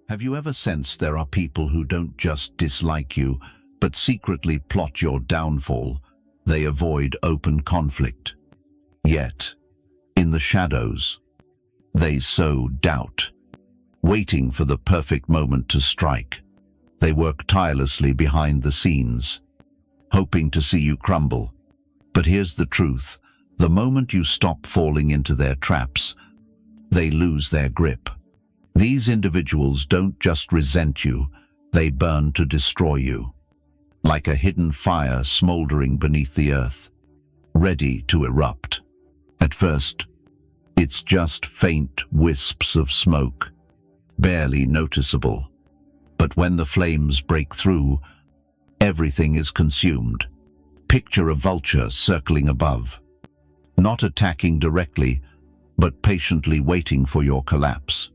Have you ever sensed there are people who don't just dislike you, but secretly plot your downfall? They avoid open conflict. Yet, in the shadows, they sow doubt, waiting for the perfect moment to strike. They work tirelessly behind the scenes, hoping to see you crumble. But here's the truth. The moment you stop falling into their traps, they lose their grip. These individuals don't just resent you, they burn to destroy you. Like a hidden fire smoldering beneath the earth, ready to erupt. At first, it's just faint wisps of smoke, barely noticeable. But when the flames break through, everything is consumed. Picture a vulture circling above, not attacking directly, but patiently waiting for your collapse.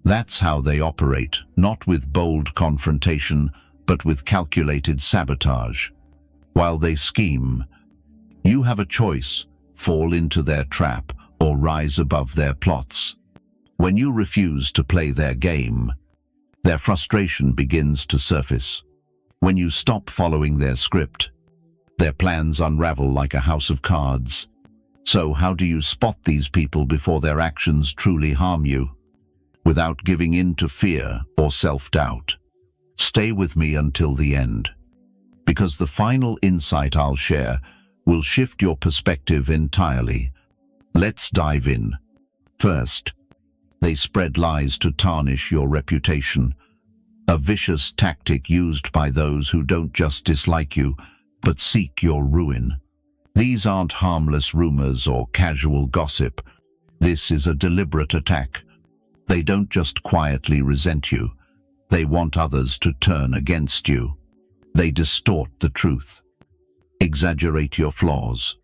That's how they operate, not with bold confrontation, but with calculated sabotage. While they scheme, you have a choice: fall into their trap or rise above their plots. When you refuse to play their game, their frustration begins to surface. When you stop following their script, their plans unravel like a house of cards. So how do you spot these people before their actions truly harm you, without giving in to fear or self-doubt? Stay with me until the end, because the final insight I'll share will shift your perspective entirely. Let's dive in. First, they spread lies to tarnish your reputation, a vicious tactic used by those who don't just dislike you, but seek your ruin. These aren't harmless rumors or casual gossip. This is a deliberate attack. They don't just quietly resent you. They want others to turn against you. They distort the truth, exaggerate your flaws,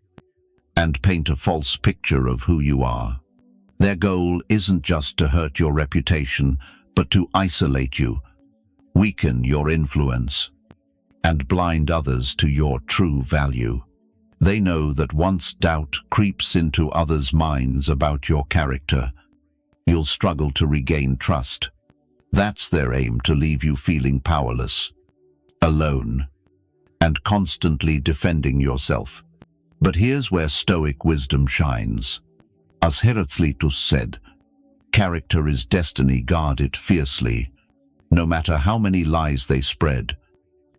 and paint a false picture of who you are. Their goal isn't just to hurt your reputation, but to isolate you, weaken your influence, and blind others to your true value. They know that once doubt creeps into others' minds about your character, you'll struggle to regain trust. That's their aim, to leave you feeling powerless, alone, and constantly defending yourself. But here's where Stoic wisdom shines. As Epictetus said, character is destiny, guard it fiercely. No matter how many lies they spread,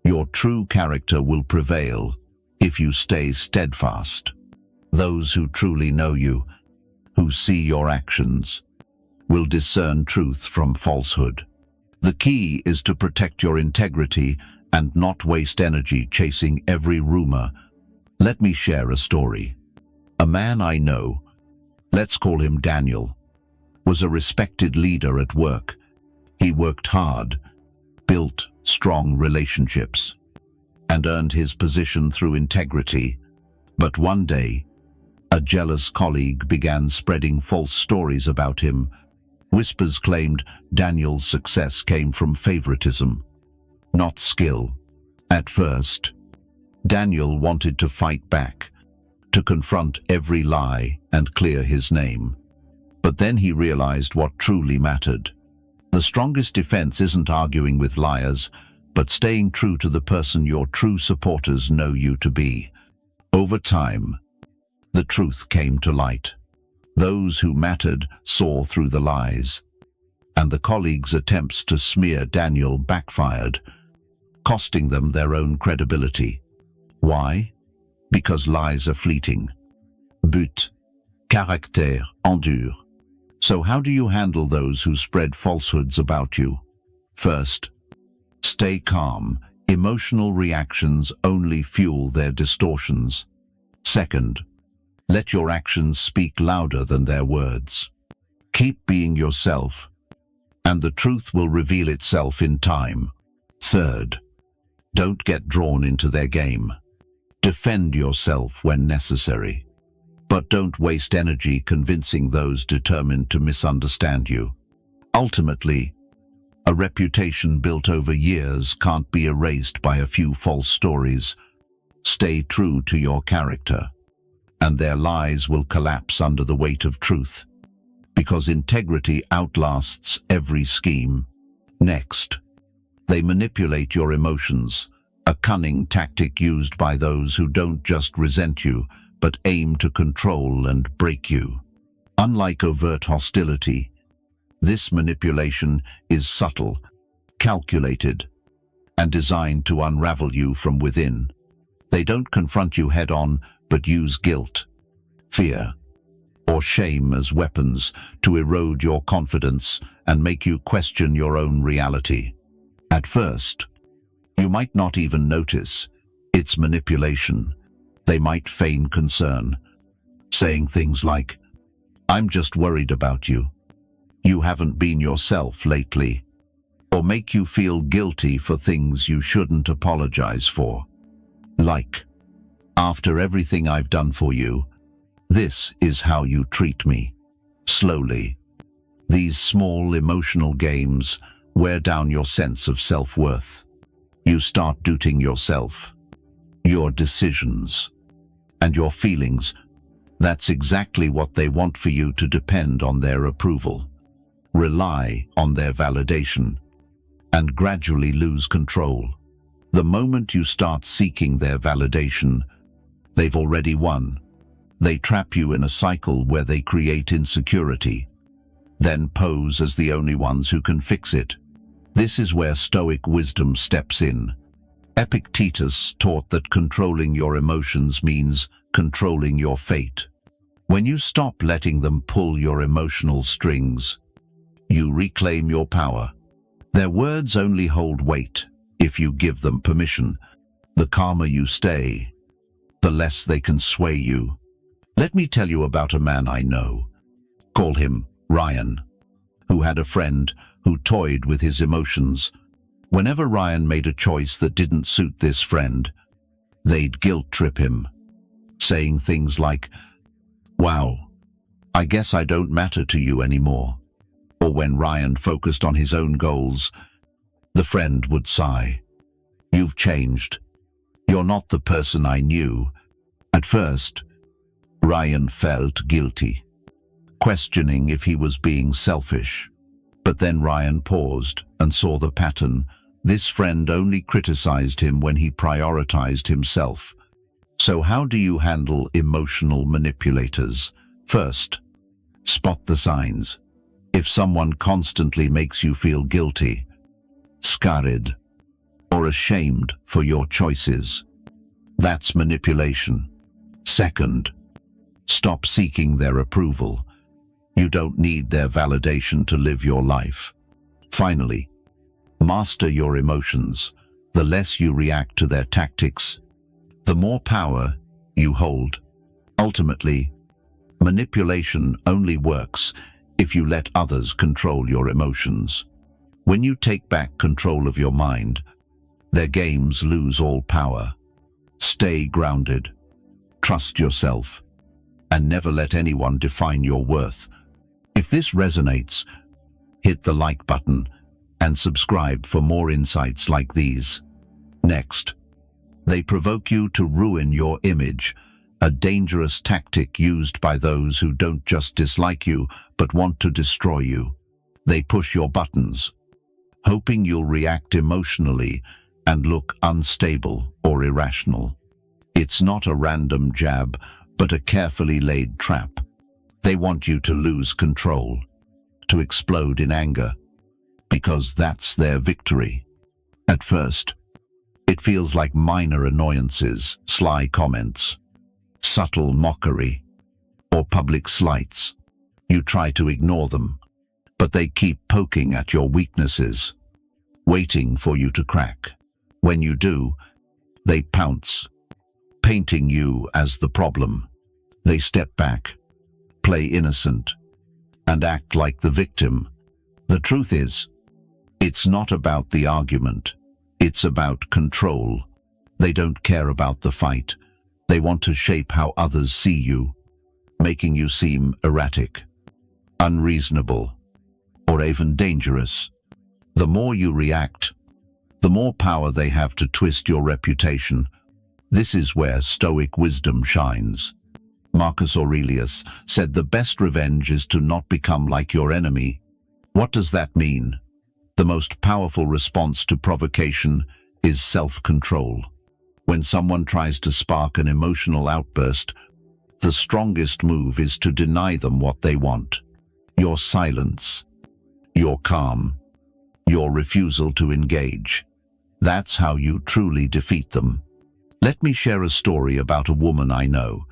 your true character will prevail if you stay steadfast. Those who truly know you, who see your actions, will discern truth from falsehood. The key is to protect your integrity and not waste energy chasing every rumor. Let me share a story. A man I know, let's call him Daniel, was a respected leader at work. He worked hard, built strong relationships, and earned his position through integrity. But one day, a jealous colleague began spreading false stories about him. Whispers claimed Daniel's success came from favoritism, not skill. At first, Daniel wanted to fight back, to confront every lie and clear his name. But then he realized what truly mattered. The strongest defense isn't arguing with liars, but staying true to the person your true supporters know you to be. Over time, the truth came to light. Those who mattered saw through the lies, and the colleagues' attempts to smear Daniel backfired, costing them their own credibility. Why? Because lies are fleeting. But caractère endure. So how do you handle those who spread falsehoods about you? First, stay calm. Emotional reactions only fuel their distortions. Second, let your actions speak louder than their words. Keep being yourself, and the truth will reveal itself in time. Third, don't get drawn into their game. Defend yourself when necessary, but don't waste energy convincing those determined to misunderstand you. Ultimately, a reputation built over years can't be erased by a few false stories. Stay true to your character, and their lies will collapse under the weight of truth, because integrity outlasts every scheme. Next, they manipulate your emotions, a cunning tactic used by those who don't just resent you, but aim to control and break you. Unlike overt hostility, this manipulation is subtle, calculated, and designed to unravel you from within. They don't confront you head-on, but use guilt, fear, or shame as weapons to erode your confidence and make you question your own reality. At first, you might not even notice it's manipulation. They might feign concern, saying things like, "I'm just worried about you. You haven't been yourself lately," or make you feel guilty for things you shouldn't apologize for. Like, "After everything I've done for you, this is how you treat me." Slowly, these small emotional games wear down your sense of self-worth. You start doubting yourself, your decisions, and your feelings. That's exactly what they want for you, to depend on their approval, rely on their validation, and gradually lose control. The moment you start seeking their validation, they've already won. They trap you in a cycle where they create insecurity, then pose as the only ones who can fix it. This is where Stoic wisdom steps in. Epictetus taught that controlling your emotions means controlling your fate. When you stop letting them pull your emotional strings, you reclaim your power. Their words only hold weight if you give them permission. The calmer you stay, the less they can sway you. Let me tell you about a man I know. Call him Ryan, who had a friend who toyed with his emotions. Whenever Ryan made a choice that didn't suit this friend, they'd guilt-trip him, saying things like, "Wow, I guess I don't matter to you anymore." Or when Ryan focused on his own goals, the friend would sigh, "You've changed. You're not the person I knew." At first, Ryan felt guilty, questioning if he was being selfish. But then Ryan paused and saw the pattern. This friend only criticized him when he prioritized himself. So how do you handle emotional manipulators? First, spot the signs. If someone constantly makes you feel guilty, scared, or ashamed for your choices, that's manipulation. Second, stop seeking their approval. You don't need their validation to live your life. Finally, master your emotions. The less you react to their tactics, the more power you hold. Ultimately, manipulation only works if you let others control your emotions. When you take back control of your mind, their games lose all power. Stay grounded, trust yourself, and never let anyone define your worth. If this resonates, hit the like button and subscribe for more insights like these. Next, they provoke you to ruin your image, a dangerous tactic used by those who don't just dislike you, but want to destroy you. They push your buttons, hoping you'll react emotionally and look unstable or irrational. It's not a random jab, but a carefully laid trap. They want you to lose control, to explode in anger, because that's their victory. At first, it feels like minor annoyances, sly comments, subtle mockery, or public slights. You try to ignore them, but they keep poking at your weaknesses, waiting for you to crack. When you do, they pounce, painting you as the problem. They step back, play innocent, and act like the victim. The truth is, it's not about the argument. It's about control. They don't care about the fight. They want to shape how others see you, making you seem erratic, unreasonable, or even dangerous. The more you react, the more power they have to twist your reputation. This is where Stoic wisdom shines. Marcus Aurelius said the best revenge is to not become like your enemy. What does that mean? The most powerful response to provocation is self-control. When someone tries to spark an emotional outburst, the strongest move is to deny them what they want. Your silence, your calm, your refusal to engage. That's how you truly defeat them. Let me share a story about a woman I know,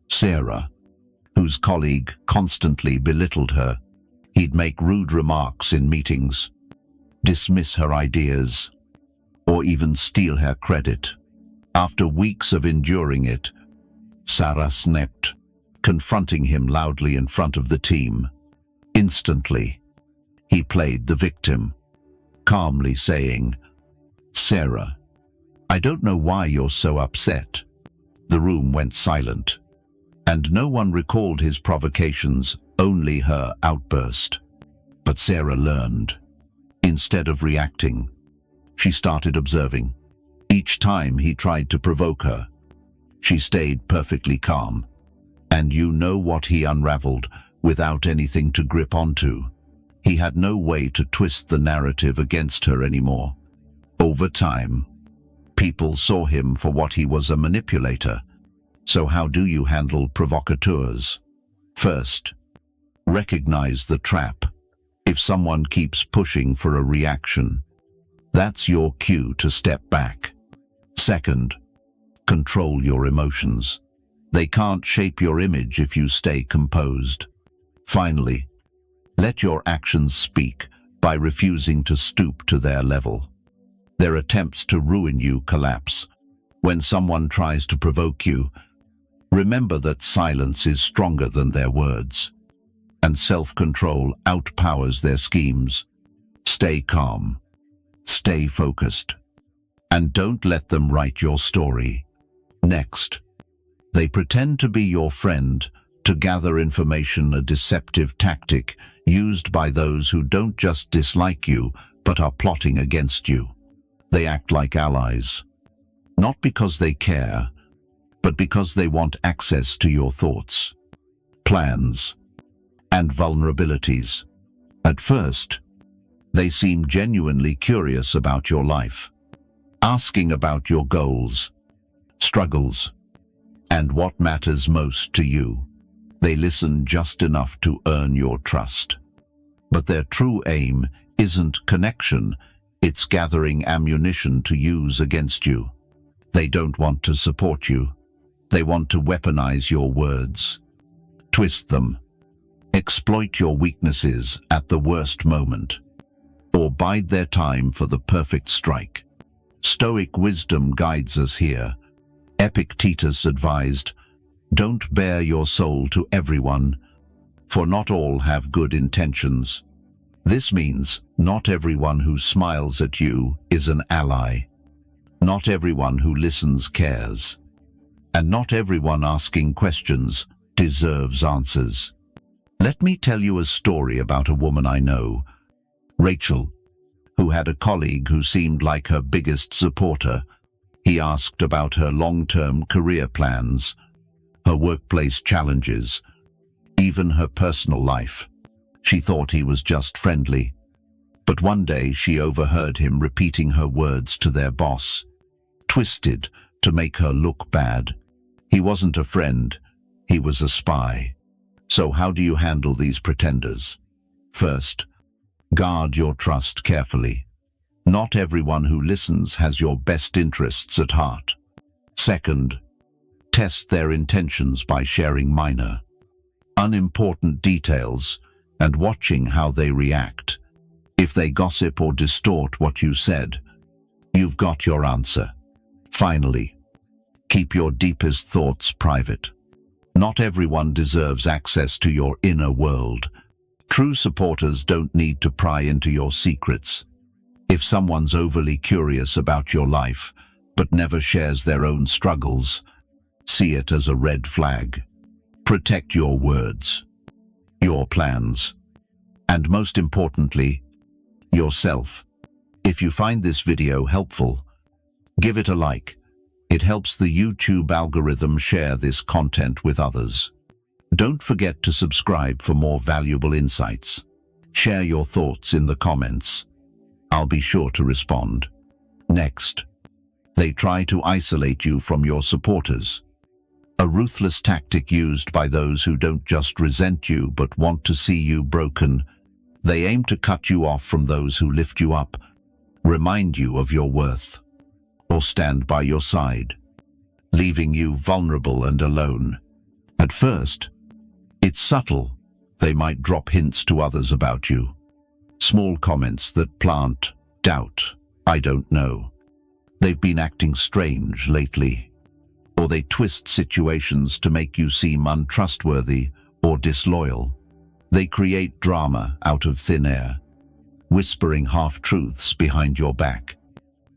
Sarah, whose colleague constantly belittled her. He'd make rude remarks in meetings, dismiss her ideas, or even steal her credit. After weeks of enduring it, Sarah snapped, confronting him loudly in front of the team. Instantly, he played the victim, calmly saying, "Sarah, I don't know why you're so upset." The room went silent, and no one recalled his provocations, only her outburst. But Sarah learned. Instead of reacting, she started observing. Each time he tried to provoke her, she stayed perfectly calm. And you know what he unraveled without anything to grip onto? He had no way to twist the narrative against her anymore. Over time, people saw him for what he was, a manipulator. So how do you handle provocateurs? First, recognize the trap. If someone keeps pushing for a reaction, that's your cue to step back. Second, control your emotions. They can't shape your image if you stay composed. Finally, let your actions speak by refusing to stoop to their level. Their attempts to ruin you collapse. When someone tries to provoke you, remember that silence is stronger than their words, and self-control outpowers their schemes. Stay calm, stay focused, and don't let them write your story. Next, they pretend to be your friend to gather information, a deceptive tactic used by those who don't just dislike you, but are plotting against you. They act like allies, not because they care, but because they want access to your thoughts, plans, and vulnerabilities. At first, they seem genuinely curious about your life, asking about your goals, struggles, and what matters most to you. They listen just enough to earn your trust. But their true aim isn't connection, it's gathering ammunition to use against you. They don't want to support you. They want to weaponize your words, twist them, exploit your weaknesses at the worst moment, or bide their time for the perfect strike. Stoic wisdom guides us here. Epictetus advised, "Don't bare your soul to everyone, for not all have good intentions." This means not everyone who smiles at you is an ally. Not everyone who listens cares. And not everyone asking questions deserves answers. Let me tell you a story about a woman I know, Rachel, who had a colleague who seemed like her biggest supporter. He asked about her long-term career plans, her workplace challenges, even her personal life. She thought he was just friendly. But one day she overheard him repeating her words to their boss, twisted to make her look bad. He wasn't a friend, he was a spy. So how do you handle these pretenders? First, guard your trust carefully. Not everyone who listens has your best interests at heart. Second, test their intentions by sharing minor, unimportant details and watching how they react. If they gossip or distort what you said, you've got your answer. Finally, keep your deepest thoughts private. Not everyone deserves access to your inner world. True supporters don't need to pry into your secrets. If someone's overly curious about your life, but never shares their own struggles, see it as a red flag. Protect your words, your plans, and most importantly, yourself. If you find this video helpful, give it a like. It helps the YouTube algorithm share this content with others. Don't forget to subscribe for more valuable insights. Share your thoughts in the comments. I'll be sure to respond. Next, they try to isolate you from your supporters. A ruthless tactic used by those who don't just resent you but want to see you broken. They aim to cut you off from those who lift you up, remind you of your worth, or stand by your side, leaving you vulnerable and alone. At first, it's subtle. They might drop hints to others about you. Small comments that plant doubt. I don't know. They've been acting strange lately. Or they twist situations to make you seem untrustworthy or disloyal. They create drama out of thin air, whispering half-truths behind your back.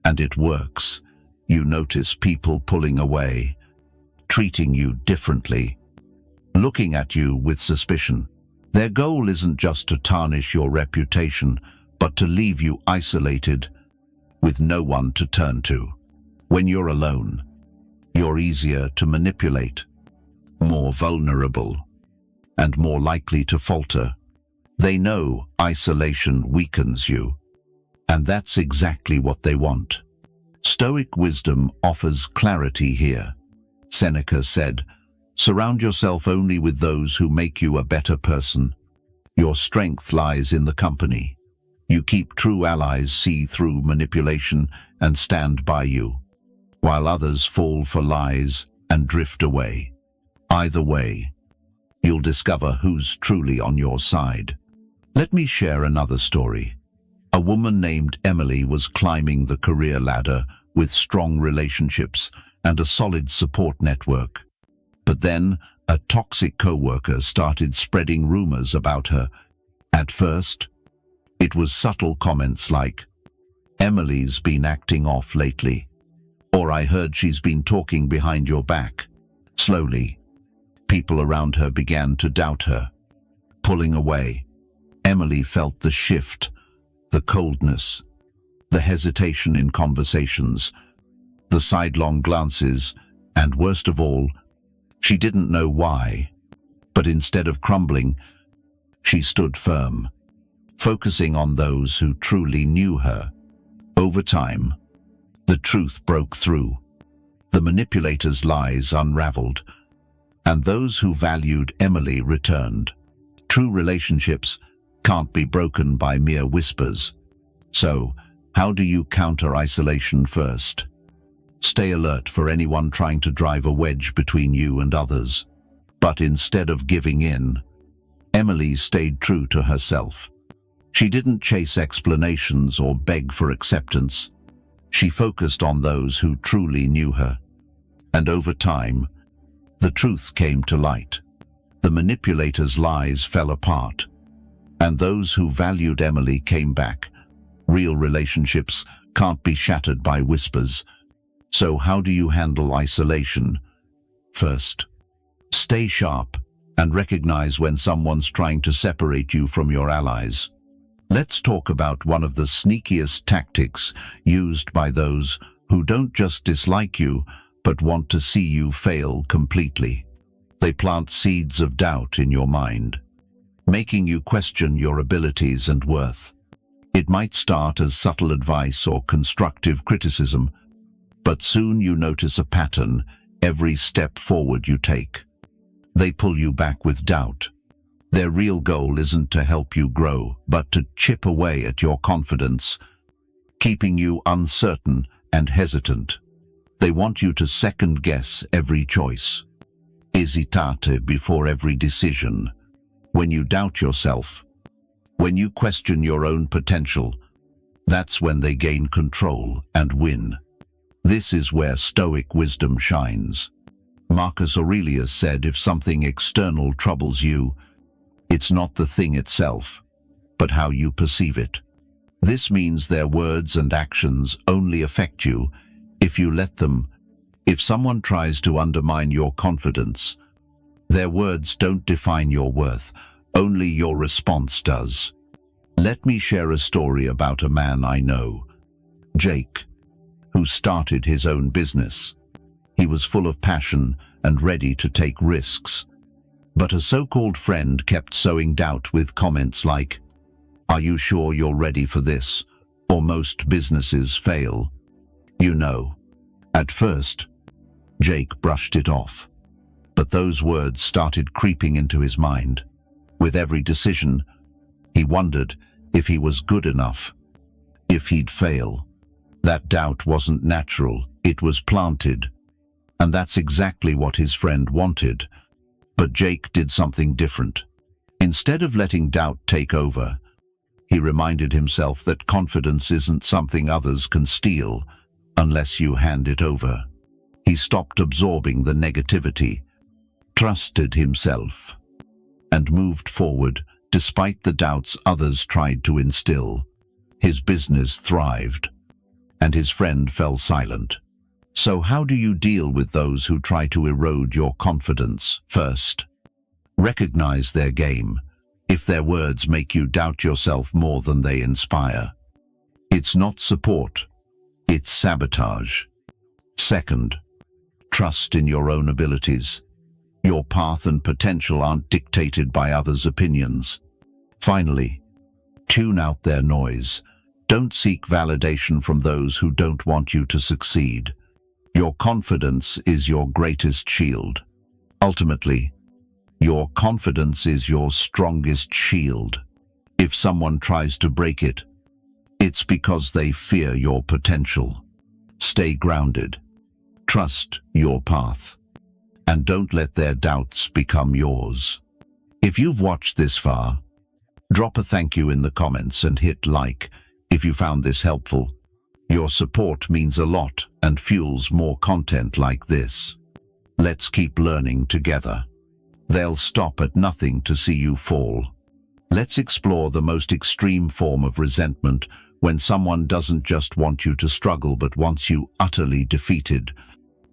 And it works. You notice people pulling away, treating you differently, looking at you with suspicion. Their goal isn't just to tarnish your reputation, but to leave you isolated, with no one to turn to. When you're alone, you're easier to manipulate, more vulnerable, and more likely to falter. They know isolation weakens you, and that's exactly what they want. Stoic wisdom offers clarity here. Seneca said, "Surround yourself only with those who make you a better person. Your strength lies in the company. You keep true allies see through manipulation and stand by you, while others fall for lies and drift away. Either way, you'll discover who's truly on your side." Let me share another story. A woman named Emily was climbing the career ladder with strong relationships and a solid support network. But then, a toxic coworker started spreading rumors about her. At first, it was subtle comments like, "Emily's been acting off lately," or "I heard she's been talking behind your back." Slowly, people around her began to doubt her, pulling away. Emily felt the shift, the coldness, the hesitation in conversations, the sidelong glances, and worst of all, she didn't know why. But instead of crumbling, she stood firm, focusing on those who truly knew her. Over time, the truth broke through. The manipulator's lies unraveled, and those who valued Emily returned. True relationships can't be broken by mere whispers. So, how do you counter isolation first? Stay alert for anyone trying to drive a wedge between you and others. But instead of giving in, Emily stayed true to herself. She didn't chase explanations or beg for acceptance. She focused on those who truly knew her. And over time, the truth came to light. The manipulator's lies fell apart, and those who valued Emily came back. Real relationships can't be shattered by whispers. So how do you handle isolation? First, stay sharp and recognize when someone's trying to separate you from your allies. Let's talk about one of the sneakiest tactics used by those who don't just dislike you, but want to see you fail completely. They plant seeds of doubt in your mind, making you question your abilities and worth. It might start as subtle advice or constructive criticism, but soon you notice a pattern every step forward you take. They pull you back with doubt. Their real goal isn't to help you grow, but to chip away at your confidence, keeping you uncertain and hesitant. They want you to second-guess every choice, hesitate before every decision. When you doubt yourself, when you question your own potential, that's when they gain control and win. This is where Stoic wisdom shines. Marcus Aurelius said, "If something external troubles you, it's not the thing itself, but how you perceive it." This means their words and actions only affect you if you let them. If someone tries to undermine your confidence, their words don't define your worth, only your response does. Let me share a story about a man I know, Jake, who started his own business. He was full of passion and ready to take risks. But a so-called friend kept sowing doubt with comments like, "Are you sure you're ready for this?" or most businesses fail. You know. At first, Jake brushed it off. But those words started creeping into his mind. With every decision, he wondered if he was good enough, if he'd fail. That doubt wasn't natural, it was planted. And that's exactly what his friend wanted. But Jake did something different. Instead of letting doubt take over, he reminded himself that confidence isn't something others can steal unless you hand it over. He stopped absorbing the negativity, trusted himself, and moved forward despite the doubts others tried to instill. His business thrived, and his friend fell silent. So how do you deal with those who try to erode your confidence? First, recognize their game. If their words make you doubt yourself more than they inspire, it's not support, it's sabotage. Second, trust in your own abilities. Your path and potential aren't dictated by others' opinions. Finally, tune out their noise. Don't seek validation from those who don't want you to succeed. Your confidence is your greatest shield. Ultimately, your confidence is your strongest shield. If someone tries to break it, it's because they fear your potential. Stay grounded. Trust your path. And don't let their doubts become yours. If you've watched this far, drop a thank you in the comments and hit like if you found this helpful. Your support means a lot and fuels more content like this. Let's keep learning together. They'll stop at nothing to see you fall. Let's explore the most extreme form of resentment, when someone doesn't just want you to struggle but wants you utterly defeated.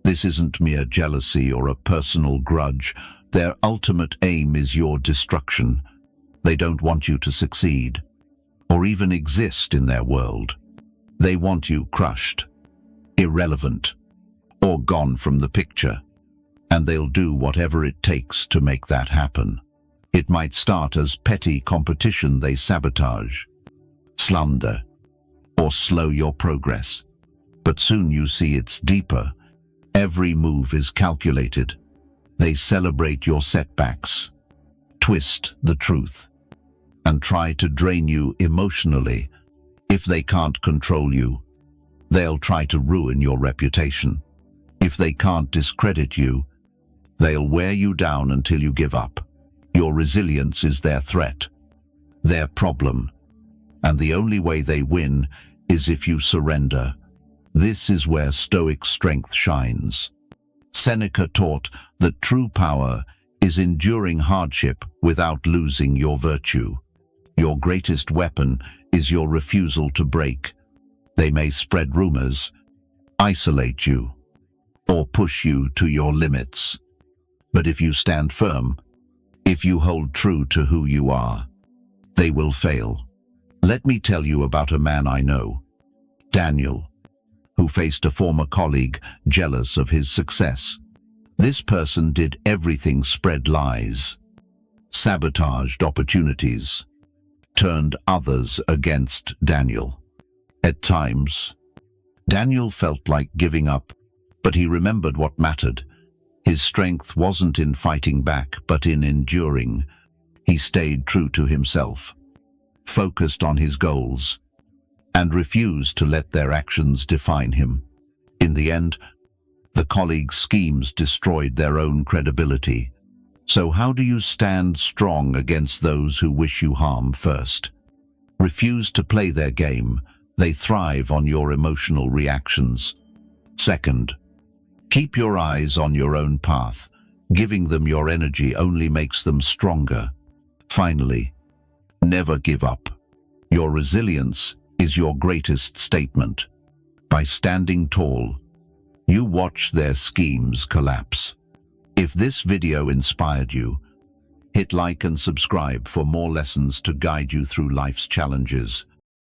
This isn't mere jealousy or a personal grudge. Their ultimate aim is your destruction. They don't want you to succeed, or even exist in their world. They want you crushed, irrelevant, or gone from the picture. And they'll do whatever it takes to make that happen. It might start as petty competition they sabotage, slander, or slow your progress. But soon you see it's deeper. Every move is calculated. They celebrate your setbacks, twist the truth, and try to drain you emotionally. If they can't control you, they'll try to ruin your reputation. If they can't discredit you, they'll wear you down until you give up. Your resilience is their threat, their problem, and the only way they win is if you surrender. This is where Stoic strength shines. Seneca taught that true power is enduring hardship without losing your virtue. Your greatest weapon is your refusal to break. They may spread rumors, isolate you, or push you to your limits. But if you stand firm, if you hold true to who you are, they will fail. Let me tell you about a man I know, Daniel, who faced a former colleague jealous of his success. This person did everything: spread lies, sabotaged opportunities, turned others against Daniel. At times, Daniel felt like giving up, but he remembered what mattered. His strength wasn't in fighting back, but in enduring. He stayed true to himself, focused on his goals, and refused to let their actions define him. In the end, the colleagues' schemes destroyed their own credibility. So how do you stand strong against those who wish you harm? First, refuse to play their game. They thrive on your emotional reactions. Second, keep your eyes on your own path. Giving them your energy only makes them stronger. Finally, never give up. Your resilience is your greatest statement. By standing tall, you watch their schemes collapse. If this video inspired you, hit like and subscribe for more lessons to guide you through life's challenges.